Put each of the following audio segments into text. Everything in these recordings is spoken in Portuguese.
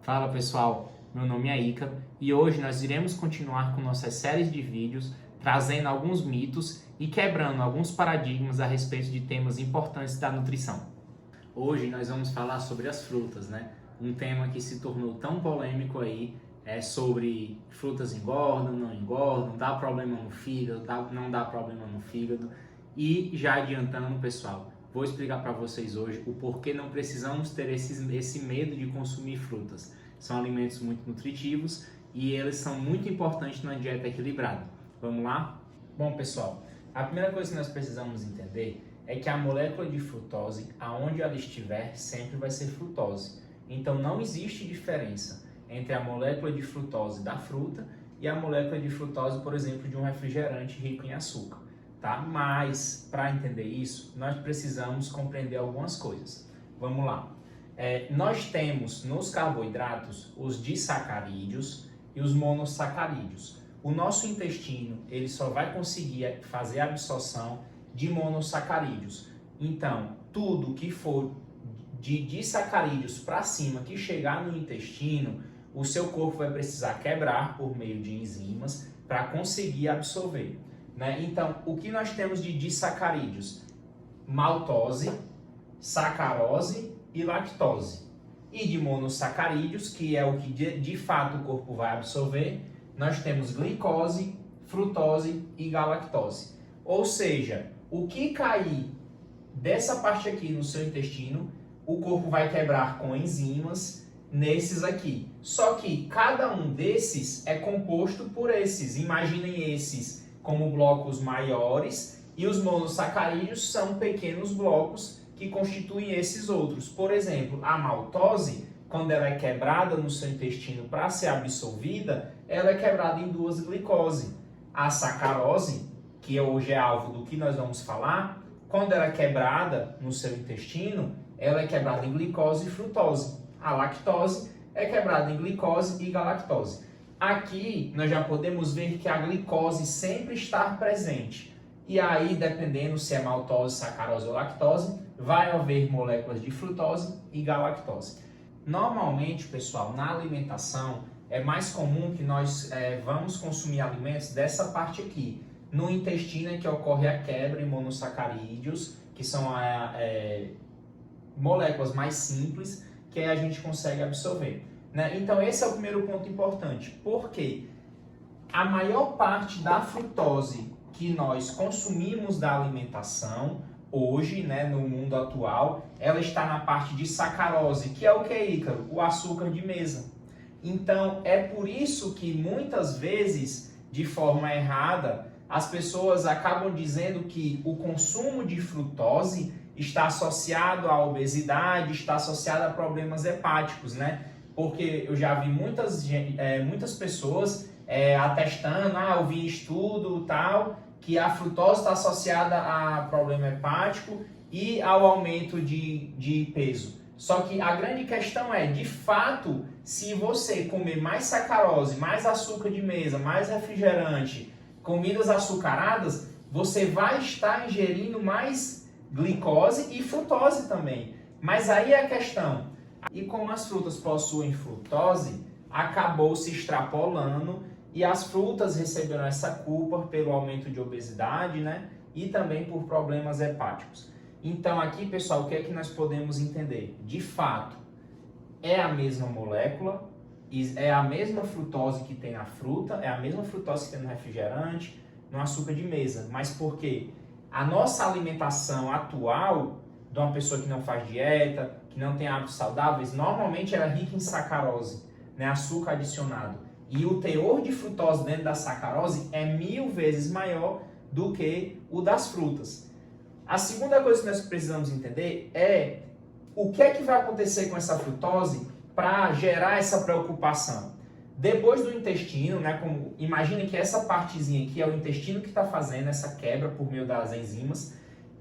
Fala pessoal, meu nome é Ícaro e hoje nós iremos continuar com nossas séries de vídeos trazendo alguns mitos e quebrando alguns paradigmas a respeito de temas importantes da nutrição. Hoje nós vamos falar sobre as frutas, né? Um tema que se tornou tão polêmico aí, sobre frutas engordam, dá problema no fígado, não dá problema no fígado. E já adiantando, pessoal, vou explicar para vocês hoje o porquê não precisamos ter esse medo de consumir frutas. São alimentos muito nutritivos e eles são muito importantes na dieta equilibrada. Vamos lá? Bom, pessoal, a primeira coisa que nós precisamos entender é que a molécula de frutose, aonde ela estiver, sempre vai ser frutose. Então não existe diferença entre a molécula de frutose da fruta e a molécula de frutose, por exemplo, de um refrigerante rico em açúcar. Tá? Mas, para entender isso, nós precisamos compreender algumas coisas. Vamos lá. Nós temos nos carboidratos os disacarídeos e os monossacarídeos. O nosso intestino ele só vai conseguir fazer a absorção de monossacarídeos. Então, tudo que for de disacarídeos para cima que chegar no intestino, o seu corpo vai precisar quebrar por meio de enzimas para conseguir absorver. Né? Então, o que nós temos de disacarídeos? Maltose, sacarose e lactose. E de monossacarídeos, que é o que de fato o corpo vai absorver, nós temos glicose, frutose e galactose. Ou seja, o que cair dessa parte aqui no seu intestino, o corpo vai quebrar com enzimas nesses aqui. Só que cada um desses é composto por esses. Imaginem esses como blocos maiores e os monossacarídeos são pequenos blocos que constituem esses outros. Por exemplo, a maltose, quando ela é quebrada no seu intestino para ser absorvida, ela é quebrada em duas glicose. A sacarose, que hoje é alvo do que nós vamos falar, quando ela é quebrada no seu intestino, ela é quebrada em glicose e frutose. A lactose é quebrada em glicose e galactose. Aqui nós já podemos ver que a glicose sempre está presente. E aí, dependendo se é maltose, sacarose ou lactose, vai haver moléculas de frutose e galactose. Normalmente, pessoal, na alimentação é mais comum que nós vamos consumir alimentos dessa parte aqui. No intestino é que ocorre a quebra em monossacarídeos, que são moléculas mais simples que a gente consegue absorver. Né? Então esse é o primeiro ponto importante, porque a maior parte da frutose que nós consumimos da alimentação hoje, né, no mundo atual, ela está na parte de sacarose, que é o que, Ícaro? O açúcar de mesa. Então é por isso que muitas vezes, de forma errada, as pessoas acabam dizendo que o consumo de frutose está associado à obesidade, está associado a problemas hepáticos, né? Porque eu já vi muitas pessoas atestando, eu vi estudo tal, que a frutose está associada a problema hepático e ao aumento de peso. Só que a grande questão é, de fato, se você comer mais sacarose, mais açúcar de mesa, mais refrigerante, comidas açucaradas, você vai estar ingerindo mais glicose e frutose também. Mas aí é a questão. E como as frutas possuem frutose, acabou se extrapolando e as frutas receberam essa culpa pelo aumento de obesidade, né? E também por problemas hepáticos. Então aqui, pessoal, o que é que nós podemos entender? De fato, é a mesma molécula, é a mesma frutose que tem na fruta, é a mesma frutose que tem no refrigerante, no açúcar de mesa. Mas por quê? A nossa alimentação atual, de uma pessoa que não faz dieta, que não tem hábitos saudáveis, normalmente ela é rica em sacarose, né? Açúcar adicionado. E o teor de frutose dentro da sacarose é 1000 vezes maior do que o das frutas. A segunda coisa que nós precisamos entender é o que é que vai acontecer com essa frutose para gerar essa preocupação. Depois do intestino, né, imagine que essa partezinha aqui é o intestino que está fazendo essa quebra por meio das enzimas.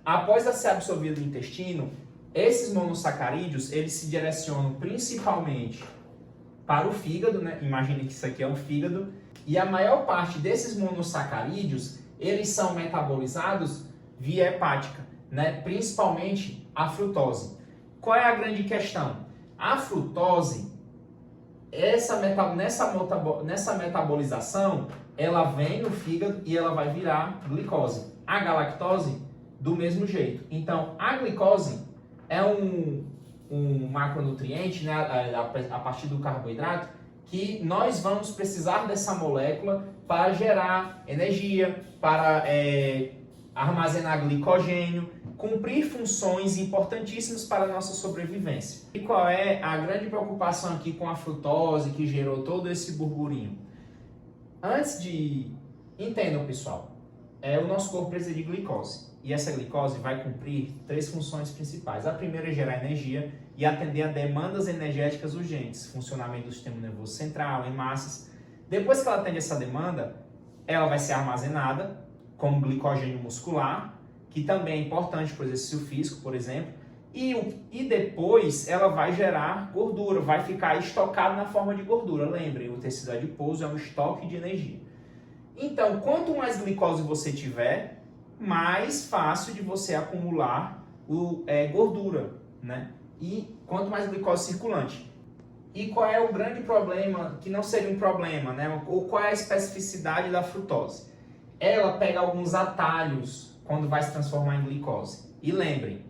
Após ser absorvido no intestino, esses monossacarídeos eles se direcionam principalmente para o fígado, né? Imagine que isso aqui é um fígado, e a maior parte desses monossacarídeos eles são metabolizados via hepática, né? Principalmente a frutose. Qual é a grande questão? A frutose nessa metabolização, ela vem no fígado e ela vai virar glicose. A galactose, do mesmo jeito. Então, a glicose é um macronutriente, né, a partir do carboidrato, que nós vamos precisar dessa molécula para gerar energia, para armazenar glicogênio, cumprir funções importantíssimas para a nossa sobrevivência. E qual é a grande preocupação aqui com a frutose que gerou todo esse burburinho? Entendam, pessoal, o nosso corpo precisa de glicose. E essa glicose vai cumprir 3 funções principais. A primeira é gerar energia e atender a demandas energéticas urgentes, funcionamento do sistema nervoso central, hemácias. Depois que ela atende essa demanda, ela vai ser armazenada como glicogênio muscular, que também é importante para o exercício físico, por exemplo, e depois ela vai gerar gordura, vai ficar estocado na forma de gordura. Lembrem, o tecido adiposo é um estoque de energia. Então, quanto mais glicose você tiver, mais fácil de você acumular gordura, né? E quanto mais glicose circulante. E qual é o grande problema, que não seria um problema, né? Ou qual é a especificidade da frutose? Ela pega alguns atalhos quando vai se transformar em glicose. E lembrem,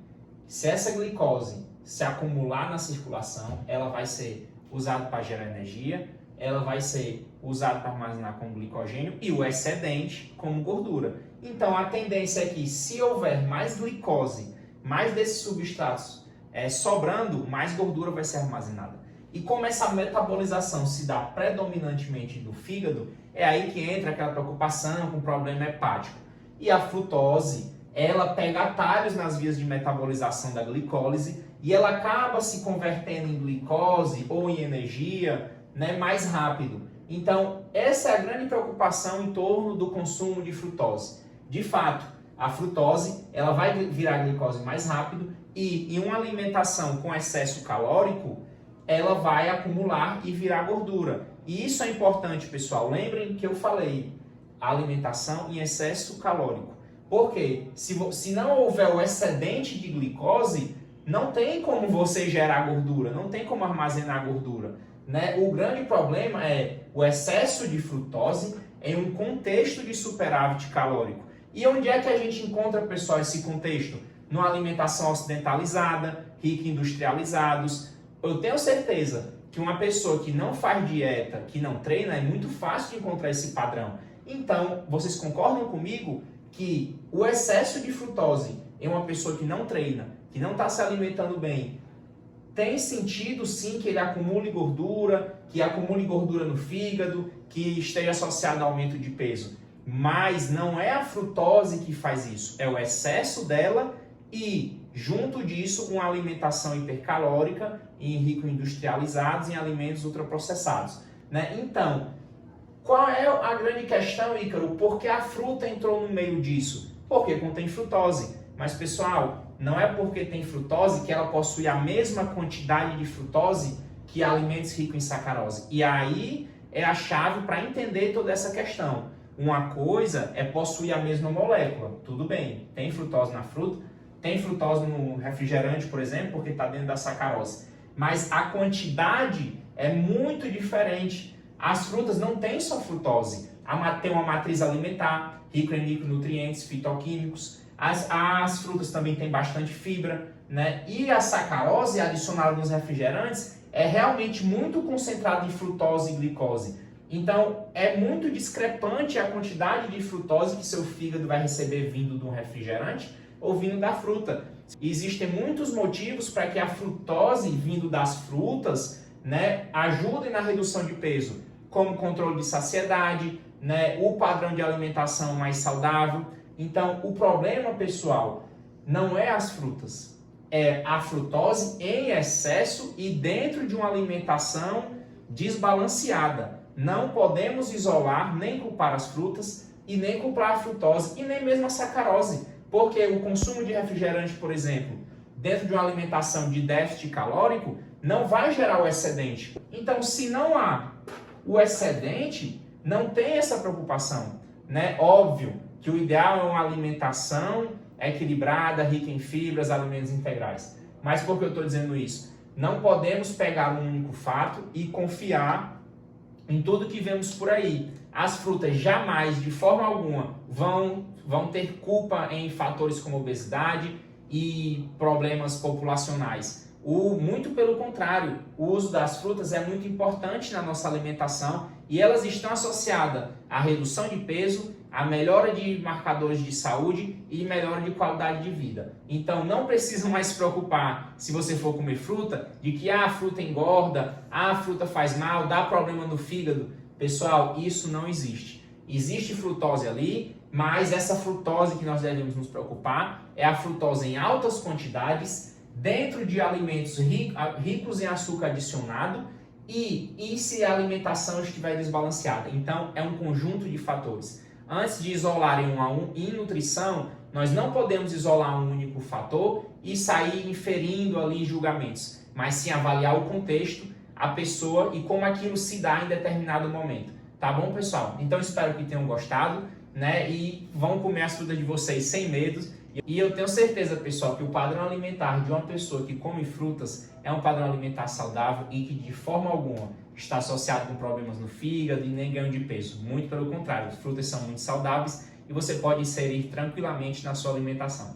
se essa glicose se acumular na circulação, ela vai ser usada para gerar energia, ela vai ser usada para armazenar como glicogênio e o excedente como gordura. Então a tendência é que se houver mais glicose, mais desses substratos sobrando, mais gordura vai ser armazenada. E como essa metabolização se dá predominantemente no fígado, é aí que entra aquela preocupação com o problema hepático. E a frutose, ela pega atalhos nas vias de metabolização da glicólise e ela acaba se convertendo em glicose ou em energia, né, mais rápido. Então, essa é a grande preocupação em torno do consumo de frutose. De fato, a frutose ela vai virar glicose mais rápido e em uma alimentação com excesso calórico, ela vai acumular e virar gordura. E isso é importante, pessoal. Lembrem que eu falei, alimentação em excesso calórico. Porque se não houver o excedente de glicose, não tem como você gerar gordura, não tem como armazenar gordura, né? O grande problema é o excesso de frutose em um contexto de superávit calórico. E onde é que a gente encontra, pessoal, esse contexto? Numa alimentação ocidentalizada, rica em industrializados. Eu tenho certeza que uma pessoa que não faz dieta, que não treina, é muito fácil de encontrar esse padrão. Então, vocês concordam comigo que o excesso de frutose em uma pessoa que não treina, que não está se alimentando bem, tem sentido sim que ele acumule gordura, que acumule gordura no fígado, que esteja associado ao aumento de peso. Mas não é a frutose que faz isso, é o excesso dela e, junto disso, uma alimentação hipercalórica e rico em industrializados, em alimentos ultraprocessados, né? Então, qual é a grande questão, Ícaro? Por que a fruta entrou no meio disso? Porque contém frutose. Mas, pessoal, não é porque tem frutose que ela possui a mesma quantidade de frutose que alimentos ricos em sacarose. E aí é a chave para entender toda essa questão. Uma coisa é possuir a mesma molécula. Tudo bem, tem frutose na fruta, tem frutose no refrigerante, por exemplo, porque está dentro da sacarose. Mas a quantidade é muito diferente. As frutas não têm só frutose. Tem uma matriz alimentar, rica em micronutrientes, fitoquímicos. As frutas também têm bastante fibra, né? E a sacarose adicionada nos refrigerantes é realmente muito concentrada em frutose e glicose. Então, é muito discrepante a quantidade de frutose que seu fígado vai receber vindo de um refrigerante ou vindo da fruta. Existem muitos motivos para que a frutose vindo das frutas, né, ajude na redução de peso, como controle de saciedade, né, o padrão de alimentação mais saudável. Então, o problema, pessoal, não é as frutas, é a frutose em excesso e dentro de uma alimentação desbalanceada. Não podemos isolar nem culpar as frutas e nem culpar a frutose e nem mesmo a sacarose, porque o consumo de refrigerante, por exemplo, dentro de uma alimentação de déficit calórico, não vai gerar o excedente. Então, se não há o excedente, não tem essa preocupação, né? Óbvio que o ideal é uma alimentação equilibrada, rica em fibras, alimentos integrais. Mas por que eu estou dizendo isso? não podemos pegar um único fato e confiar em tudo que vemos por aí. As frutas jamais, de forma alguma, vão ter culpa em fatores como obesidade e problemas populacionais. Muito pelo contrário, o uso das frutas é muito importante na nossa alimentação e elas estão associadas à redução de peso, à melhora de marcadores de saúde e melhora de qualidade de vida. Então não precisa mais se preocupar, se você for comer fruta, de que a fruta engorda, a fruta faz mal, dá problema no fígado. Pessoal, isso não existe. Existe frutose ali, mas essa frutose que nós devemos nos preocupar é a frutose em altas quantidades, dentro de alimentos ricos em açúcar adicionado e se a alimentação estiver desbalanceada. Então, é um conjunto de fatores. Antes de isolar em um a um, em nutrição, nós não podemos isolar um único fator e sair inferindo ali julgamentos, mas sim avaliar o contexto, a pessoa e como aquilo se dá em determinado momento. Tá bom, pessoal? Então, espero que tenham gostado, né? E vão comer as frutas de vocês sem medo. E eu tenho certeza, pessoal, que o padrão alimentar de uma pessoa que come frutas é um padrão alimentar saudável e que de forma alguma está associado com problemas no fígado e nem ganho de peso. Muito pelo contrário, as frutas são muito saudáveis e você pode inserir tranquilamente na sua alimentação.